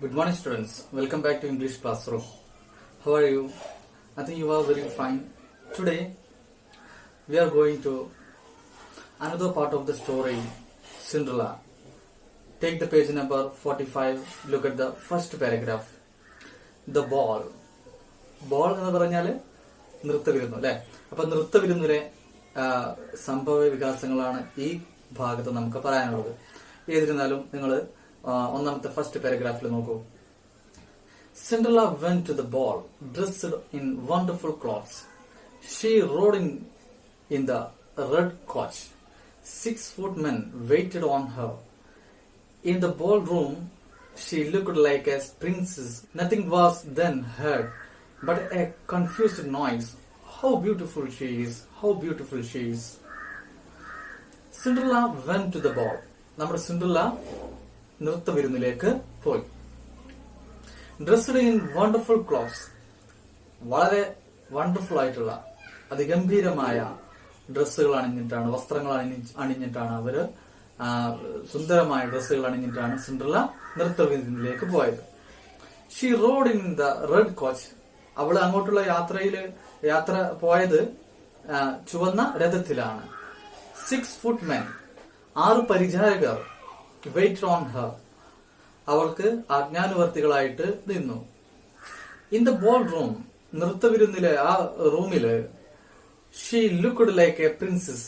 Good morning, students. Welcome back to English classroom. How are you? I think you are very fine. Today, we are going to another part of the story, Cinderella. Take the page number 45. Look at the first paragraph. The ball. Ball എന്ന് പറഞ്ഞാല് നൃത്തവിരുന്നു അല്ലെ. അപ്പൊ നൃത്തവിരുന്നിലെ സംഭവ വികാസങ്ങളാണ് ഈ ഭാഗത്ത് നമുക്ക് പറയാനുള്ളത്. ഏതിരുന്നാലും നിങ്ങൾ ഒന്നാമത്തെ ഫസ്റ്റ് പാരഗ്രാഫിൽ നോക്കൂ. Cinderella went to the ball dressed in wonderful clothes. She rode in the red coach. 6 footmen waited on her. In the ballroom, she looked like a princess. Nothing was then heard but a confused noise. How beautiful she is! How beautiful she is! Cinderella went to the ball. നമ്മുടെ Cinderella നൃത്തവിരുന്നിലേക്ക് പോയി. Dressed in wonderful clothes, വളരെ wonderful ആയിട്ടുള്ള അതിഗംഭീരമായ ഡ്രസ്സുകൾ അണിഞ്ഞിട്ടാണ്, വസ്ത്രങ്ങൾ അണിഞ്ഞിട്ടാണ് അവര്, സുന്ദരമായ ഡ്രസ്സുകൾ അണിഞ്ഞിട്ടാണ് സിൻഡ്രല്ല നൃത്തവിരുന്നിലേക്ക് പോയത്. She road in the red coach. അവള് അങ്ങോട്ടുള്ള യാത്ര പോയത് ചുവന്ന രഥത്തിലാണ്. 6 footmen, 6 പരിചാരകർ വെയിറ്റ് ഓൺ ഹർ, അവൾക്ക് ആജ്ഞാനുവർത്തികളായിട്ട് നിന്നു. ഇൻ ദ ബോൾ റൂം, നൃത്തവിരുന്നിലെ ആ റൂമില്, she looked like A princess,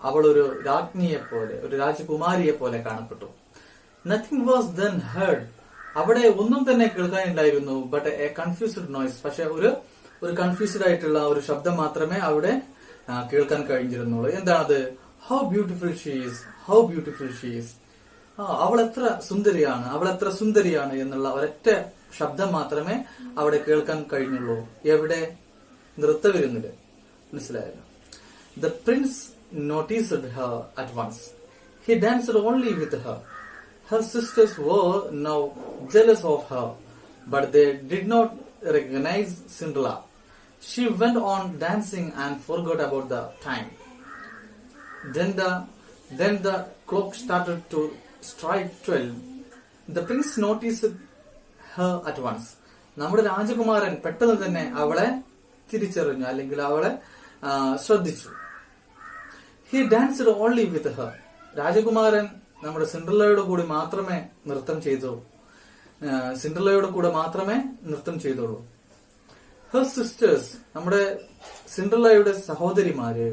അവൾ ഒരു രാജ്ഞിയെ പോലെ, ഒരു രാജകുമാരിയെ പോലെ കാണപ്പെട്ടു. നത്തിങ് വാസ് ദെൻ ഹേർഡ്, അവിടെ ഒന്നും തന്നെ കേൾക്കാനില്ലായിരുന്നു. ബട്ട് എ കൺഫ്യൂസ്ഡ് നോയ്സ്, പക്ഷെ ഒരു കൺഫ്യൂസ്ഡ് ആയിട്ടുള്ള ഒരു ശബ്ദം മാത്രമേ അവിടെ കേൾക്കാൻ കഴിഞ്ഞിരുന്നുള്ളൂ. എന്താണത്? How beautiful she is, how beautiful she is. അവൾ എത്ര സുന്ദരിയാണ്, അവൾ എത്ര സുന്ദരിയാണ് എന്നുള്ള ഒരൊറ്റ ശബ്ദം മാത്രമേ അവിടെ കേൾക്കാൻ കഴിഞ്ഞുള്ളൂ. എവിടെ? നൃത്തവിരുന്നില്. മനസ്സിലായല്ലോ. The prince noticed her at once. He danced only with her. Her sisters were now jealous of her, but they did not recognize Cinderella. She went on dancing and forgot about the time. Then the clock started to strike 12. The prince noticed her at once. നമ്മുടെ രാജകുമാരൻ പെട്ടെന്ന് തന്നെ അവളെ തിരിച്ചറിഞ്ഞു, അല്ലെങ്കിൽ അവളെ ശ്രദ്ധിച്ചു. He danced only with her. രാജകുമാരൻ നമ്മുടെ സിൻഡ്രല്ലയുടെ കൂടെ മാത്രമേ നൃത്തം ചെയ്തോളൂ. ഹെർ സിസ്റ്റേഴ്സ്, നമ്മുടെ സിൻഡ്രല്ലയുടെ സഹോദരിമാര്,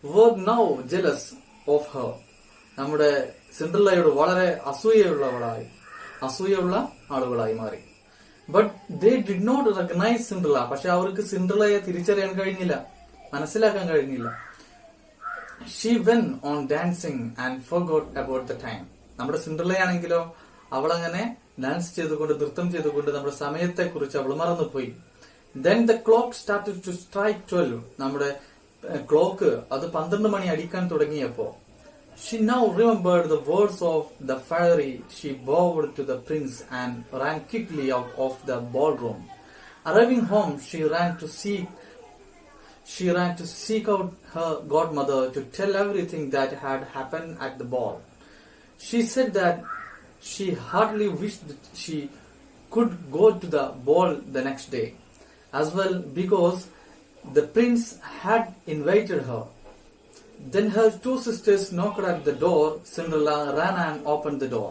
were now jealous of her, നമ്മുടെ സിൻഡ്രല്ലയോട് വളരെ അസൂയുള്ള ആളുകളായി മാറി. But they did not recognize Cinderella. പക്ഷെ അവർക്ക് സിൻഡ്രല്ലയെ തിരിച്ചറിയാൻ കഴിഞ്ഞില്ല, മനസ്സിലാക്കാൻ കഴിഞ്ഞില്ല. She went on dancing and forgot about the time. നമ്മുടെ സിൻഡ്രല്ലയാണെങ്കിലോ അവളങ്ങനെ ഡാൻസ് ചെയ്തുകൊണ്ട്, നൃത്തം ചെയ്തുകൊണ്ട് നമ്മുടെ സമയത്തെ കുറിച്ച് അവൾ മറന്നുപോയി. Then the clock started to strike 12. നമ്മുടെ ക്ലോക്ക് അത് 12 മണി അടിക്കാൻ തുടങ്ങിയപ്പോ, she now remembered the words of the fairy. She bowed to the prince and ran quickly out of the ballroom. Arriving home, she ran to seek out her godmother to tell everything that had happened at the ball. She said that she heartily wished that she could go to the ball the next day as well, because the prince had invited her. Then her 2 sisters knocked at the door. Cinderella ran and opened the door.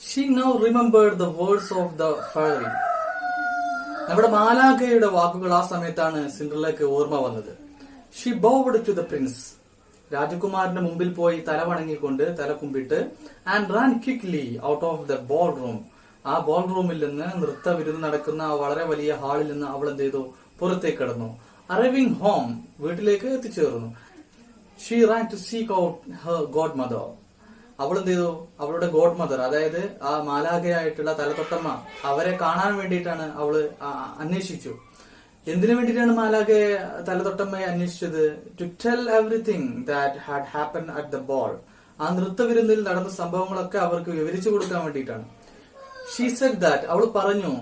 She now remembered the words of the fairy. നമ്മുടെ മാലാഖയുടെ വാക്കുകൾ ആ സമയത്താണ് സിൻഡ്രല്ലയ്ക്ക് ഓർമ്മ വന്നത്. She bowed to the prince, രാജകുമാരന്റെ മുമ്പിൽ പോയി തല വണങ്ങിക്കൊണ്ട്, തല കുമ്പിട്ട്, and ran quickly out of the ball room. ആ ബോൾ റൂമിൽ നിന്ന്, നൃത്തവിരുന്ന് നടക്കുന്ന ആ വളരെ വലിയ ഹാളിൽ നിന്ന് അവൾ എന്ത് ചെയ്തു? പുറത്തേക്ക് കടന്നു. അറൈവിംഗ് ഹോം, വീട്ടിലേക്ക് എത്തിച്ചേർന്നു. She ran to seek out her godmother. അവൾ എന്ത് ചെയ്തു? അവളുടെ ഗോഡ് മദർ, അതായത് ആ മാലാഖയായിട്ടുള്ള തലതൊട്ടമ്മ, അവരെ കാണാൻ വേണ്ടിയിട്ടാണ് അവള് അന്വേഷിച്ചു. എന്തിനു വേണ്ടിയിട്ടാണ് മാലാഖയെ, തലതൊട്ടമ്മയെ അന്വേഷിച്ചത്? To tell everything that had happen at the ball. ആ നൃത്തവിരുന്നിൽ നടന്ന സംഭവങ്ങളൊക്കെ അവർക്ക് വിവരിച്ചു കൊടുക്കാൻ വേണ്ടിയിട്ടാണ്. ഷീ സെഡ് ദാറ്റ്, അവൾ പറഞ്ഞു,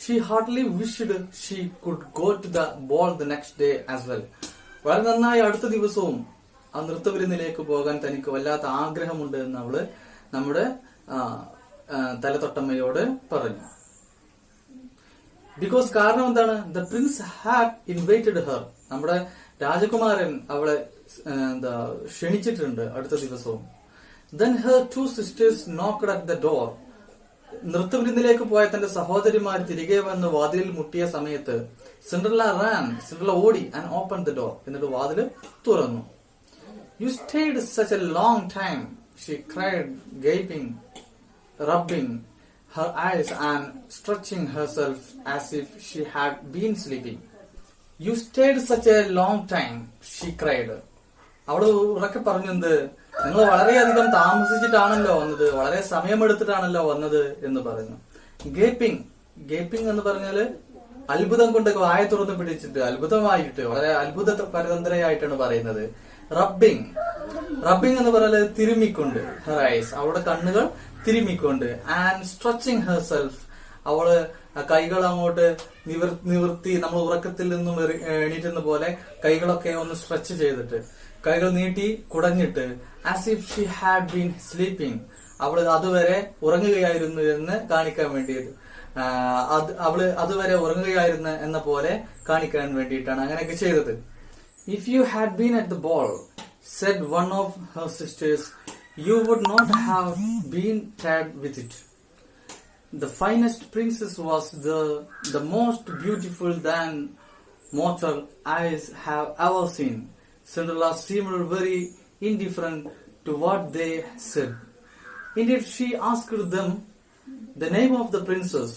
she heartily wished she could go to the ball the next day as well. വളരെ നന്നായി അടുത്ത ദിവസവും ആ നൃത്തവിരുന്നിലേക്ക് പോകാൻ തനിക്ക് വല്ലാത്ത ആഗ്രഹമുണ്ട് എന്ന് അവള് നമ്മുടെ തലതൊട്ടമ്മയോട് പറഞ്ഞു. ബിക്കോസ് കാരണം എന്താണ്? The Prince had invited her. നമ്മുടെ രാജകുമാരൻ അവളെ ക്ഷണിച്ചിട്ടുണ്ട് അടുത്ത ദിവസവും. Then her two sisters knocked at the door. നൃത്തവിരുന്നിലേക്ക് പോയ തന്റെ സഹോദരിമാർ തിരികെ വന്ന് വാതിലിൽ മുട്ടിയ സമയത്ത് സിൻഡ്രല്ല ഓടി and opened the door. എന്നിട്ട് വാതിൽ തുറന്നു. You stayed such a long time, she cried, gaping, rubbing her eyes and stretching herself as if she had been sleeping. You stayed such a long time, she cried. അവള് ഉറക്കെ പറഞ്ഞത്, നിങ്ങൾ വളരെയധികം താമസിച്ചിട്ടാണല്ലോ വന്നത്, വളരെ സമയമെടുത്തിട്ടാണല്ലോ വന്നത് എന്ന് പറഞ്ഞു. ഗേപ്പിംഗ് എന്ന് പറഞ്ഞാല് അത്ഭുതം കൊണ്ട് വായ തുറന്ന് പിടിച്ചിട്ട്, അത്ഭുതമായിട്ട്, വളരെ അത്ഭുത പരതന്ത്രയായിട്ടാണ് പറയുന്നത്. റബ്ബിംഗ് എന്ന് പറഞ്ഞാൽ തിരുമ്മിക്കൊണ്ട്, ഹെർ ഐസ്, അവളുടെ കണ്ണുകൾ തിരുമ്മിക്കൊണ്ട്. ആൻഡ് സ്ട്രെച്ചിങ് ഹെർ സെൽഫ്, അവള് കൈകൾ അങ്ങോട്ട് നിവർത്തി, നമ്മൾ ഉറക്കത്തിൽ നിന്നും എണീറ്റുന്ന പോലെ കൈകളൊക്കെ ഒന്ന് സ്ട്രെച്ച് ചെയ്തിട്ട്, കൈകൾ നീട്ടി കുടഞ്ഞിട്ട്, as if she had been sleeping, അവള് അതുവരെ ഉറങ്ങുകയായിരുന്നു എന്ന് കാണിക്കാൻ വേണ്ടിയത്, അവള് അതുവരെ ഉറങ്ങുകയായിരുന്നു എന്ന പോലെ കാണിക്കാൻ വേണ്ടിയിട്ടാണ് അങ്ങനെയൊക്കെ ചെയ്തത്. If you had been at the ball, said one of her sisters, you would not have been tired with it. The finest princess was the most beautiful than mortal eyes have ever seen. Cinderella seemed very indifferent to what they said. Indeed, she asked them the name of the princess,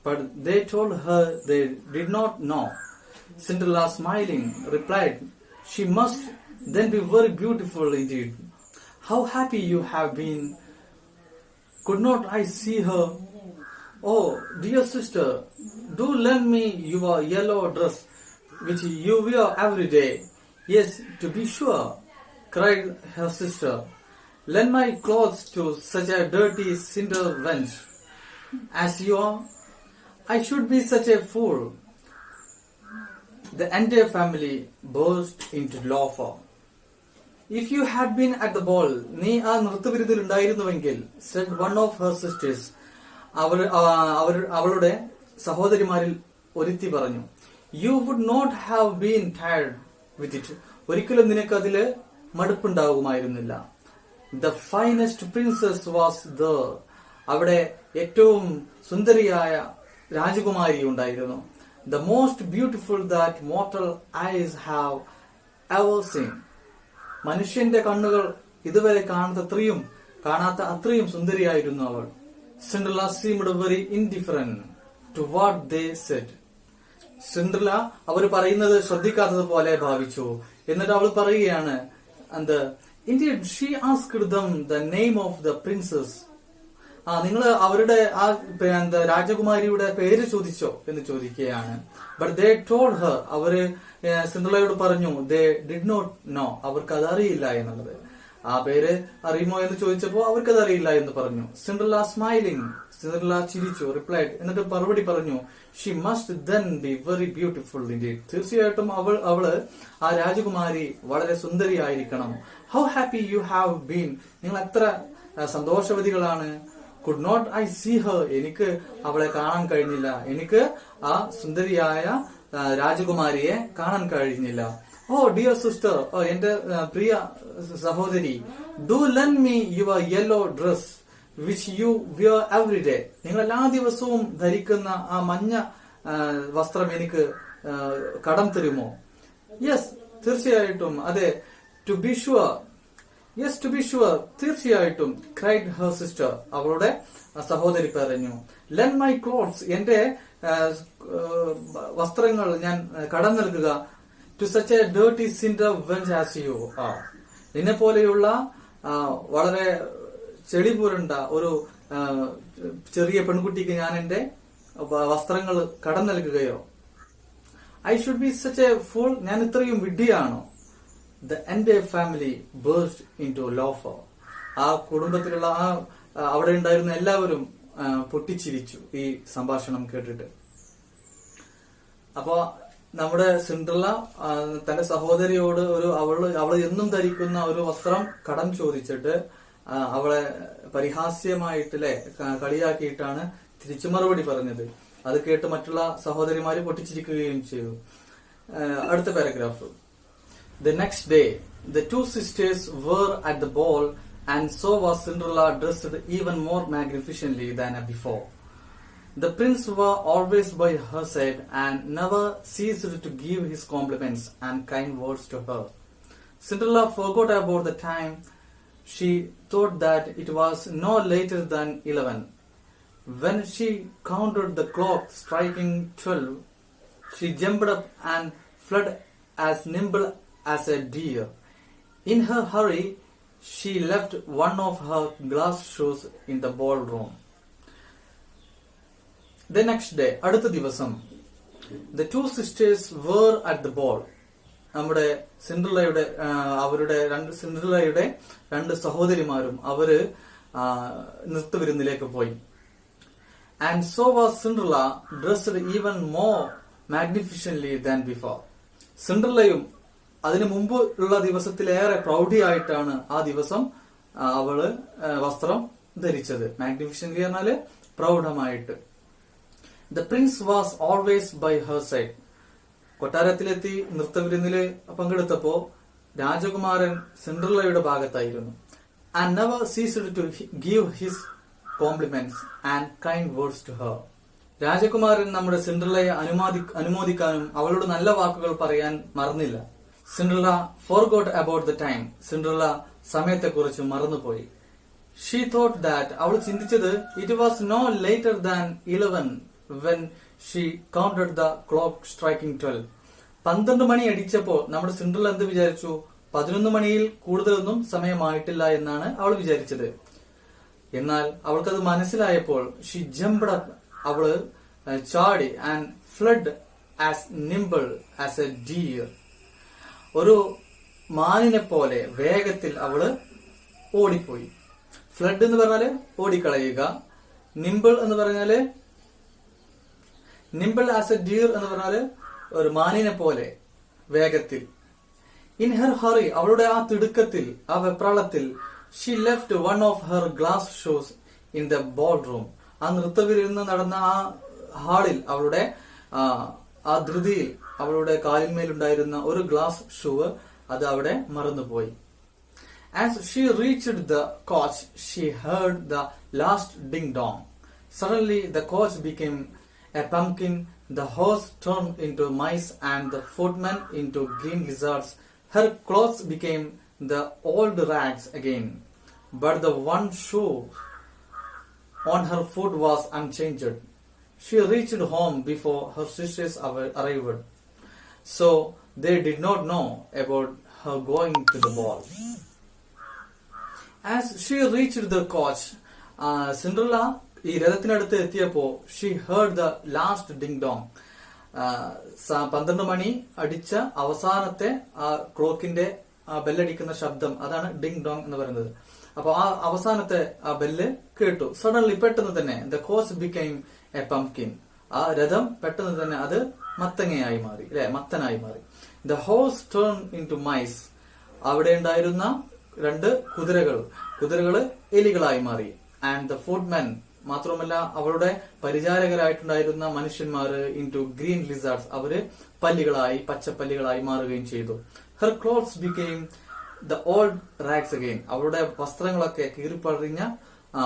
but they told her they did not know. Cinderella, smiling, replied, she must then be very beautiful indeed. How happy you have been. Could not I see her? Oh, dear sister, do lend me your yellow dress which you wear every day. Yes, to be sure, cried her sister. Lend my clothes to such a dirty cinder wench as you are. I should be such a fool. The entire family burst into laughter. If you had been at the ball, നീ ആ നൃത്തവിരുന്നിൽ ഉണ്ടായിരുന്നുവെങ്കിൽ, said one of her sisters, അവളുടെ സഹോദരിമാരിൽ ഒരുത്തി പറഞ്ഞു, you would not have been tired with it. ഒരിക്കലും നിനക്ക് അതില് മടുപ്പുണ്ടാകുമായിരുന്നില്ല. The finest princess was there. അവിടെ ഏറ്റവും സുന്ദരിയായ രാജകുമാരി ഉണ്ടായിരുന്നു. The most beautiful that mortal eyes have ever seen. മനുഷ്യന്റെ കണ്ണുകൾ ഇതുവരെ കാണാത്ത അത്രയും സുന്ദരിയായിരുന്നു അവൾ. Cinderella seemed very indifferent to what they said. Cinderella അവർ പറയുന്നത് ശ്രദ്ധിക്കാത്തത് പോലെ ഭാവിച്ചു. എന്നിട്ട് അവൾ പറയുകയാണ്, Indeed, she asked them the name of the princess. നിങ്ങൾ അവരുടെ ആ രാജകുമാരിയുടെ പേര് ചോദിച്ചോ എന്ന് ചോദിക്കുകയാണ്. But they told her, അവര് സിൻഡ്രല്ലയോട് പറഞ്ഞു, they did not know, അവർക്ക് അത് അറിയില്ല എന്നുള്ളത്. ആ പേര് അറിയുമോ എന്ന് ചോദിച്ചപ്പോ അവർക്കത് അറിയില്ല എന്ന് പറഞ്ഞു. സിൻഡ്രല്ല സ്മൈലിംഗ്, സിൻഡ്രല്ല ചിരിച്ചു, റിപ്ലൈഡ്, എന്നിട്ട് മറുപടി പറഞ്ഞു, she must then be very beautiful indeed. തീർച്ചയായിട്ടും അവള് ആ രാജകുമാരി വളരെ സുന്ദരിയായിരിക്കണം. How happy you have been. നിങ്ങൾ എത്ര സന്തോഷവതികളാണ്. Could not I see her. എനിക്ക് അവളെ കാണാൻ കഴിഞ്ഞില്ല. എനിക്ക് ആ സുന്ദരിയായ രാജകുമാരിയെ കാണാൻ കഴിഞ്ഞില്ല. Oh dear sister, എന്റെ പ്രിയ സഹോദരി, do lend me your yellow dress which you wear every day. നിങ്ങൾ എല്ലാ ദിവസവും ധരിക്കുന്ന ആ മഞ്ഞ വസ്ത്രം എനിക്ക് കടം തരുമോ? Yes, തീർച്ചയായിട്ടും. അതെ, to be sure. Yes, to be sure. തീർച്ചയായിട്ടും. cried her sister. അവളുടെ സഹോദരി പറഞ്ഞു. Lend my clothes. എന്റെ വസ്ത്രങ്ങൾ ഞാൻ കടം നൽകുക. To such a dirty cinder wench as you are. നിന്നെ പോലെയുള്ള വളരെ ചെളി പുരണ്ട ഒരു ചെറിയ പെൺകുട്ടിക്ക് ഞാൻ എന്റെ വസ്ത്രങ്ങൾ കടം നൽകുകയോ? I should be such a fool. ഞാൻ ഇത്രയും വിഡ്ഢിയാണോ? The entire family burst into laughter. ആ കുടുംബത്തിലുള്ള അവിടെ ഉണ്ടായിരുന്ന എല്ലാവരും പൊട്ടിച്ചിരിച്ചു ഈ സംഭാഷണം കേട്ടിട്ട്. അപ്പോ നമ്മുടെ സിൻഡ്രല്ല തന്റെ സഹോദരിയോട് അവള് എന്നും ധരിക്കുന്ന ഒരു വസ്ത്രം കടം ചോദിച്ചിട്ട് അവളെ പരിഹാസ്യമായിട്ടില്ലേ കളിയാക്കിയിട്ടാണ് തിരിച്ചു മറുപടി പറഞ്ഞത്. അത് കേട്ട് മറ്റുള്ള സഹോദരിമാര് പൊട്ടിച്ചിരിക്കുകയും ചെയ്തു. അടുത്ത paragraph. The next day, the two sisters were at the ball, and so was Cinderella, dressed even more magnificently than before. The prince was always by her side and never ceased to give his compliments and kind words to her. Cinderella forgot about the time. She thought that it was no later than 11. When she counted the clock striking 12, she jumped up and fled as nimble as a deer. In her hurry, she left one of her glass shoes in the ballroom. The next day, അടുത്ത ദിവസം, the two sisters were at the ball. നമ്മുടെ സിൻഡ്രല്ലയുടെ രണ്ട് സഹോദരിമാരും അവര് നൃത്തവിരുന്നിലേക്ക് പോയി. And so was Cinderella, dressed even more magnificently than before. സിൻഡ്രല്ലയും അതിനു മുമ്പ് ഉള്ള ദിവസത്തിലേറെ പ്രൗഢിയായിട്ടാണ് ആ ദിവസം അവള് വസ്ത്രം ധരിച്ചത്. മാഗ്നിഫിഷ്യന്റ്ലി പറഞ്ഞാല് പ്രൗഢമായിട്ട്. The prince was always by her side. കൊട്ടാരത്തിലെത്തി നൃത്തവിരുന്നില് പങ്കെടുത്തപ്പോ രാജകുമാരൻ സിൻഡ്രല്ലയുടെ ഭാഗത്തായിരുന്നു. And never ceased to give his compliments and kind words to her. രാജകുമാരൻ നമ്മുടെ സിൻഡ്രല്ലയെ അനുമോദിക്കാനും അവളോട് നല്ല വാക്കുകൾ പറയാൻ മറന്നില്ല. Cinderella forgot about the time. Cinderella സമയത്തെക്കുറിച്ച് മറന്നുപോയി. She thought that അവൾ ചിന്തിച്ചത് it was no later than 11 when she counted the clock striking 12. 12 മണി അടിച്ചപ്പോ നമ്മുടെ സിൻഡ്രല്ല എന്ത് വിചാരിച്ചു? 11 മണിയിൽ കൂടുതലൊന്നും സമയമായിട്ടില്ല എന്നാണ് അവൾ വിചാരിച്ചത്. എന്നാൽ അവൾക്കത് മനസ്സിലായപ്പോൾ she jumped up, അവള് ചാടി, and fled as nimble as a deer. ഒരു മാനിനെ പോലെ വേഗത്തിൽ അവള് ഓടിപ്പോയി. ഫ്ലഡ് എന്ന് പറഞ്ഞാല് ഓടിക്കളയുക. നിമ്പിൾ എന്ന് പറഞ്ഞാല് നിമ്പിൾ ആസ് എ ഡീർ എന്ന് പറഞ്ഞാല് ഒരു മാനിനെ പോലെ വേഗത്തിൽ. ഇൻ ഹെർ ഹറി, അവളുടെ ആ തിടുക്കത്തിൽ, ആ വെപ്രാളത്തിൽ, she left one of her glass shoes in the ball room. ആ നൃത്തവിരുന്ന് നടന്ന ആ ഹാളിൽ അവളുടെ ആ ധൃതിയിൽ അവളുടെ കാലിന്മേലുണ്ടായിരുന്ന ഒരു ഗ്ലാസ് ഷൂ അത് അവിടെ മറന്നുപോയി. As she reached the coach, she heard the last ding dong. Suddenly the coach became a pumpkin, the horse turned into mice, and the footman into green lizards. Her clothes became the old rags again, but the one shoe on her foot was unchanged. She reached home before her sisters arrived, so they did not know about her going to the ball. As she reached the coach, Cinderella ഈ രഥത്തിനടുത്ത് എത്തിയപ്പോ she heard the last ding dong. 12 മണി അടിച്ച അവസാനത്തെ ആ ക്ലോക്കിന്റെ ബെല്ലടിക്കുന്ന ശബ്ദം, അതാണ് Ding Dong എന്ന് പറയുന്നത്. അപ്പൊ ആ അവസാനത്തെ ആ ബെല്ല് കേട്ടു. സഡൻലി, പെട്ടെന്ന് തന്നെ, the coach became a pumpkin. ആ രഥം പെട്ടെന്ന് തന്നെ അത് മത്തങ്ങയായി മാറി, അല്ലെ, മത്തനായി മാറി. The horse turned into mice. അവിടെ ഉണ്ടായിരുന്ന 2 കുതിരകള് എലികളായി മാറി. And the footman, മാത്രമല്ല അവളുടെ പരിചാരകരായിട്ടുണ്ടായിരുന്ന മനുഷ്യന്മാര് into green lizards, അവര് പല്ലികളായി, പച്ചപ്പല്ലികളായി മാറുകയും ചെയ്തു. Her clothes became the old rags again. അവളുടെ വസ്ത്രങ്ങളൊക്കെ കീറിപ്പറിഞ്ഞ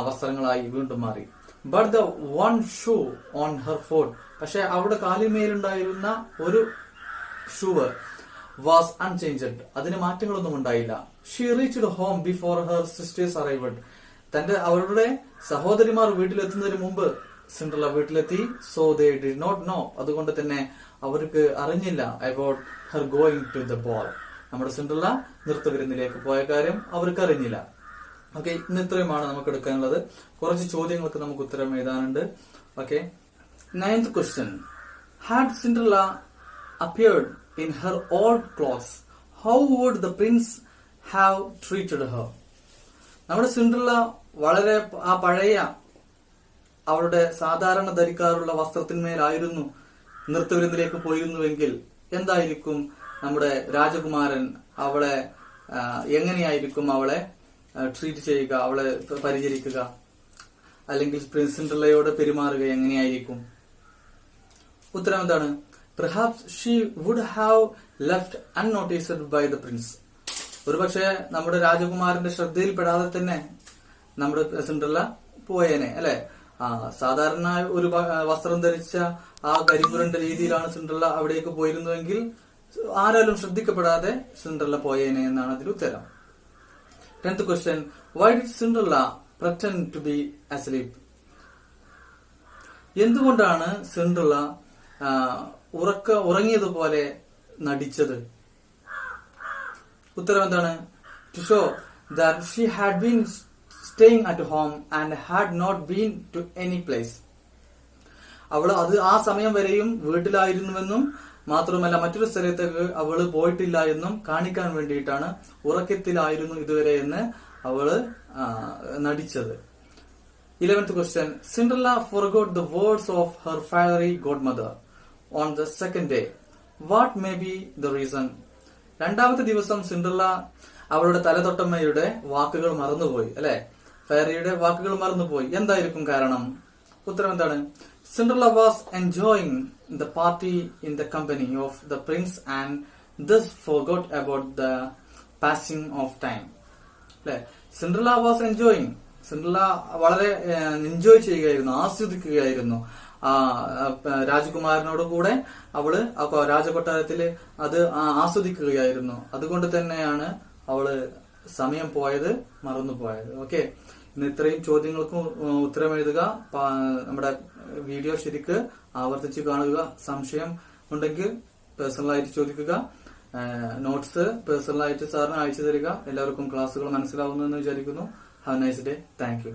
വസ്ത്രങ്ങളായി വീണ്ടും മാറി. But the one shoe on her foot, പക്ഷെ അവളുടെ കാലിന്മേലുണ്ടായിരുന്ന ഒരു ഷൂ was unchanged. അതിന് മാറ്റങ്ങളൊന്നും ഉണ്ടായില്ല. She reached home before her sisters arrived. അവരുടെ സഹോദരിമാർ വീട്ടിലെത്തുന്നതിന് മുമ്പ് സിൻഡ്രല്ല വീട്ടിലെത്തി. So they did not know. അതുകൊണ്ട് തന്നെ അവർക്ക് അറിഞ്ഞില്ല about her going to the ball. നമ്മുടെ സിൻഡ്രല്ല നൃത്തവിരുന്നിലേക്ക് പോയ കാര്യം അവർക്ക് അറിഞ്ഞില്ല. ഓക്കെ, ഇന്ന് ഇത്രയുമാണ് നമുക്ക് എടുക്കാനുള്ളത്. കുറച്ച് ചോദ്യങ്ങൾക്ക് നമുക്ക് ഉത്തരം എഴുതാനുണ്ട്. Okay, 9th question. Had Cinderella appeared in her old clothes, how would the prince have treated her? നമ്മുടെ സിൻഡ്രല്ല വളരെ ആ പഴയ അവളുടെ സാധാരണ ധരിക്കാറുള്ള വസ്ത്രത്തിന്മേലായിരുന്നു നൃത്തവിരുന്നിലേക്ക് പോയിരുന്നുവെങ്കിൽ എന്തായിരിക്കും നമ്മുടെ രാജകുമാരൻ എങ്ങനെയായിരിക്കും അവളെ ട്രീറ്റ് ചെയ്യുക, അവളെ പരിചരിക്കുക, അല്ലെങ്കിൽ സിൻഡ്രല്ലയോട് പെരുമാറുക എങ്ങനെയായിരിക്കും? ഉത്തരം എന്താണ്? Perhaps she would have left unnoticed by the prince. ഒരുപക്ഷെ നമ്മുടെ രാജകുമാരന്റെ ശ്രദ്ധയിൽപ്പെടാതെ തന്നെ നമ്മുടെ സിൻഡ്രല്ല പോയേനെ, അല്ലെ? സാധാരണ ഒരു വസ്ത്രം ധരിച്ച ആ കരിപുരണ്ട രീതിയിലാണ് സിൻഡ്രല്ല അവിടേക്ക് പോയിരുന്നുവെങ്കിൽ ആരാലും ശ്രദ്ധിക്കപ്പെടാതെ സിൻഡ്രല്ല പോയേനെ എന്നാണ് അതിൽ ഉത്തരം. 10th question. Why did Cinderella pretend to be asleep? എന്തുകൊണ്ടാണ് സിൻഡ്രല്ല ഉറങ്ങിയതുപോലെ നടിച്ചത്? ഉത്തരം എന്താണ്? To show that she had been staying at home and had not been to any place. അവള് ആ സമയം വരെയും വീട്ടിലായിരുന്നുവെന്നും മാത്രമല്ല മറ്റൊരു സ്ഥലത്തേക്ക് അവള് പോയിട്ടില്ല എന്നും കാണിക്കാൻ വേണ്ടിയിട്ടാണ് ഉറക്കത്തിലായിരുന്നു ഇതുവരെ എന്ന് അവള് നടിച്ചത്. 11th question. Cinderella forgot the words of her fairy godmother on the second day. What may be the reason? രണ്ടാമത്തെ ദിവസം സിൻഡ്രല്ല അവളുടെ തലതൊട്ടമ്മയുടെ വാക്കുകൾ മറന്നുപോയി, അല്ലെ? ഫെയറിയുടെ വാക്കുകൾ മറന്നുപോയി. എന്തായിരിക്കും കാരണം? ഉത്തരം എന്താണ്? Cinderella was enjoying the party in the company of the prince and thus forgot about the passing of time. അല്ലെ? Cinderella was enjoying. സിൻഡ്രല്ല വളരെ എൻജോയ് ചെയ്യുകയായിരുന്നു, ആസ്വദിക്കുകയായിരുന്നു രാജകുമാരനോട് കൂടെ. അവള് രാജകൊട്ടാരത്തില് അത് ആസ്വദിക്കുകയായിരുന്നു. അതുകൊണ്ട് തന്നെയാണ് അവള് സമയം പോയത് മറന്നുപോയത്. ഓക്കെ, ഇന്ന് ഇത്രയും ചോദ്യങ്ങൾക്കും ഉത്തരം എഴുതുക. നമ്മുടെ വീഡിയോ ശരിക്ക് ആവർത്തിച്ച് കാണുക. സംശയം ഉണ്ടെങ്കിൽ പേഴ്സണലായിട്ട് ചോദിക്കുക. നോട്ട്സ് പേഴ്സണലായിട്ട് സാറിന് അയച്ചു തരിക. എല്ലാവർക്കും ക്ലാസ്സുകൾ മനസ്സിലാവുന്നു എന്ന് വിചാരിക്കുന്നു. Have A nice day. Thank you.